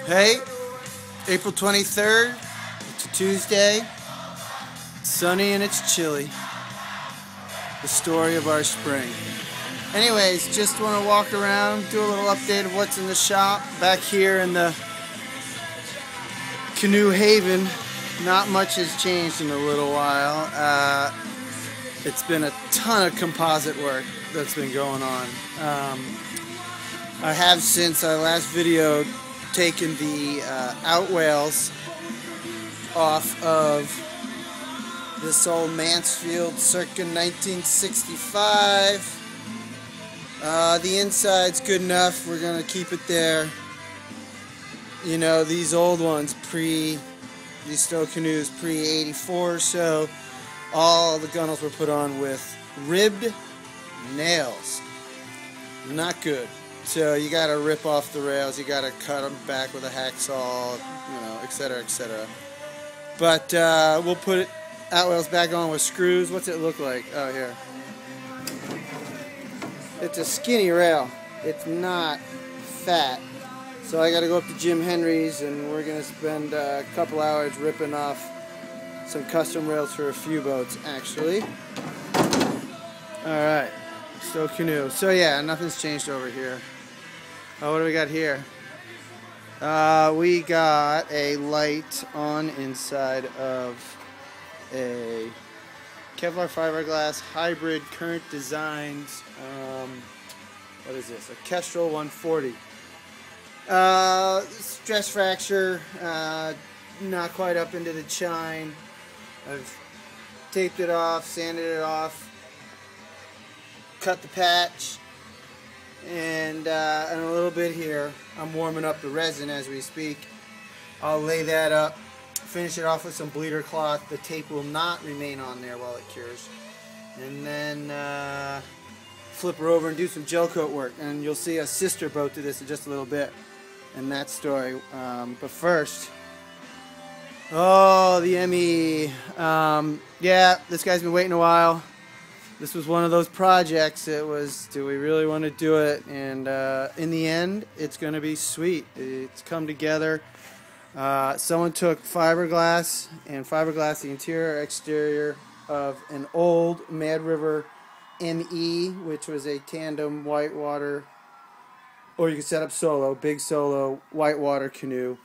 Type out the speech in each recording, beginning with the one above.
Hey, April 23rd, it's a Tuesday, it's sunny and it's chilly, the story of our spring. Anyways, just want to walk around, do a little update of what's in the shop. Back here in the Canoe Haven, not much has changed in a little while. It's been a ton of composite work that's been going on. I have, since our last video, taken the outwales off of this old Mansfield circa 1965. The inside's good enough, we're gonna keep it there. You know, these old ones, these Stowe canoes pre-84 or so, all the gunnels were put on with ribbed nails. Not good. So you gotta rip off the rails, you gotta cut them back with a hacksaw, you know, etc., etc. But we'll put outwales back on with screws. What's it look like? Oh, here. It's a skinny rail. It's not fat. So I gotta go up to Jim Henry's and we're gonna spend a couple hours ripping off some custom rails for a few boats, actually. Alright. Stowe canoe. So yeah, nothing's changed over here. Oh, what do we got here? We got a light on inside of a Kevlar fiberglass hybrid current designs. What is this? A Kestrel 140. Stress fracture, not quite up into the chine. I've taped it off, sanded it off, cut the patch, and a little bit here. I'm warming up the resin as we speak. I'll lay that up, finish it off with some bleeder cloth. The tape will not remain on there while it cures. And then flip her over and do some gel coat work. And you'll see a sister boat to this in just a little bit in that story. But first, oh, the ME. Yeah, this guy's been waiting a while. This was one of those projects. It was, do we really want to do it? And in the end, it's going to be sweet. It's come together. Someone took fiberglass and fiberglass the interior exterior of an old Mad River ME, which was a tandem whitewater, or you could set up solo, big solo whitewater canoe.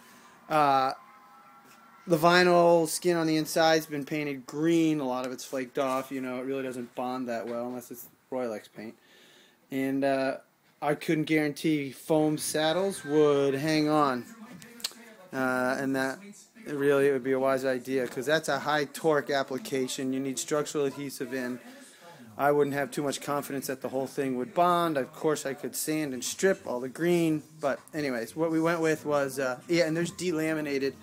The vinyl skin on the inside's been painted green. A lot of it's flaked off. You know, it really doesn't bond that well unless it's Royalex paint. And I couldn't guarantee foam saddles would hang on. And that really it would be a wise idea, because that's a high torque application. You need structural adhesive in. I wouldn't have too much confidence that the whole thing would bond. Of course, I could sand and strip all the green. But anyways, what we went with was, yeah, and there's delaminated.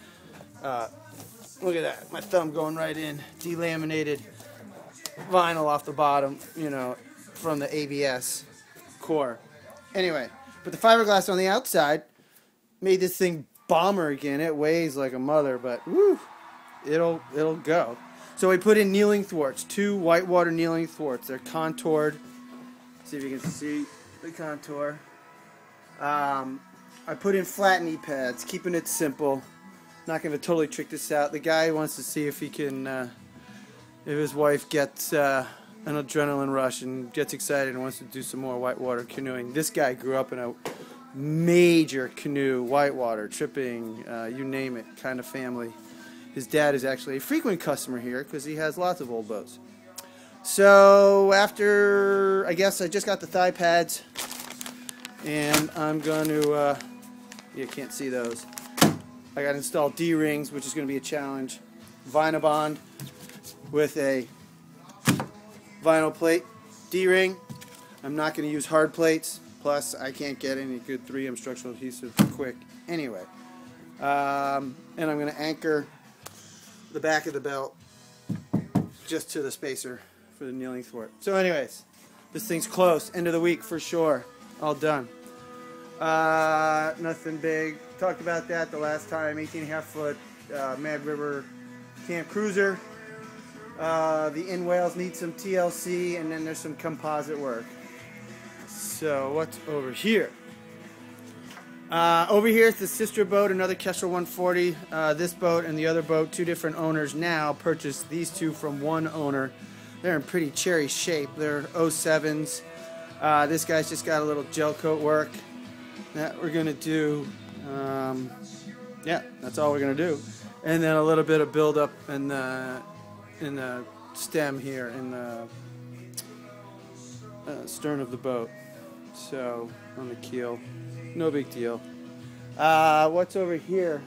Look at that, my thumb going right in. Delaminated vinyl off the bottom, you know, from the ABS core. Anyway, but the fiberglass on the outside made this thing bomber again. It weighs like a mother, but woo, it'll go. So we put in kneeling thwarts, 2 whitewater kneeling thwarts. They're contoured. See if you can see the contour. I put in flat knee pads, keeping it simple. Not going to totally trick this out. The guy wants to see if he can, if his wife gets an adrenaline rush and gets excited and wants to do some more whitewater canoeing. This guy grew up in a major canoe, whitewater, tripping, you name it, kind of family. His dad is actually a frequent customer here because he has lots of old boats. So after, I guess I just got the thigh pads, and I'm going to, you can't see those. I got to install D-rings, which is going to be a challenge. Vinyl bond with a vinyl plate D-ring. I'm not going to use hard plates. Plus, I can't get any good 3M structural adhesive quick. Anyway, and I'm going to anchor the back of the belt just to the spacer for the kneeling thwart. So anyways, this thing's close. End of the week for sure. All done. Nothing big. Talked about that the last time. 18.5 foot Mad River Camp Cruiser. The in-whales need some TLC, and then there's some composite work. So what's over here? Over here is the sister boat, another Kestrel 140. This boat and the other boat, two different owners now, purchased these two from one owner. They're in pretty cherry shape. They're 07s. This guy's just got a little gel coat work that we're going to do. Yeah, that's all we're going to do. And then a little bit of build up in the stem here in the stern of the boat. So, on the keel. No big deal. What's over here?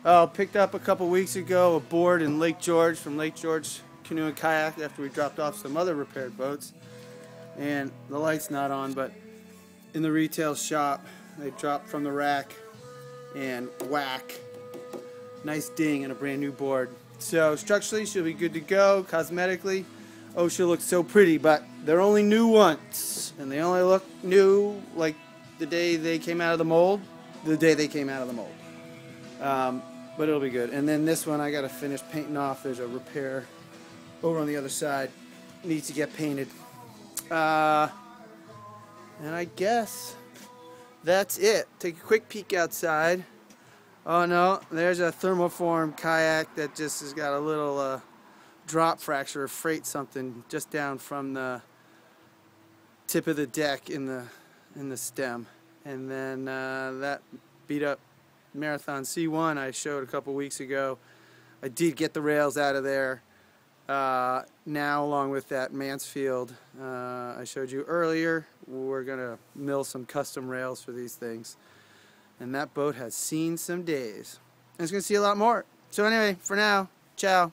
Oh, picked up a couple weeks ago a board in Lake George from Lake George Canoe and Kayak after we dropped off some other repaired boats. And the light's not on, but in the retail shop, they dropped from the rack and whack. Nice ding and a brand new board. So structurally, she'll be good to go. Cosmetically, oh, she'll look so pretty, but they're only new once. And they only look new like the day they came out of the mold. But it'll be good. And then this one I got to finish painting off. There's a repair over on the other side. Needs to get painted. And I guess that's it. Take a quick peek outside. Oh no, there's a thermoform kayak that just has got a little drop fracture or freight something just down from the tip of the deck in the stem. And then that beat up Marathon C1 I showed a couple weeks ago. I did get the rails out of there. Now, along with that Mansfield I showed you earlier, we're going to mill some custom rails for these things. And that boat has seen some days. And it's going to see a lot more. So anyway, for now, ciao.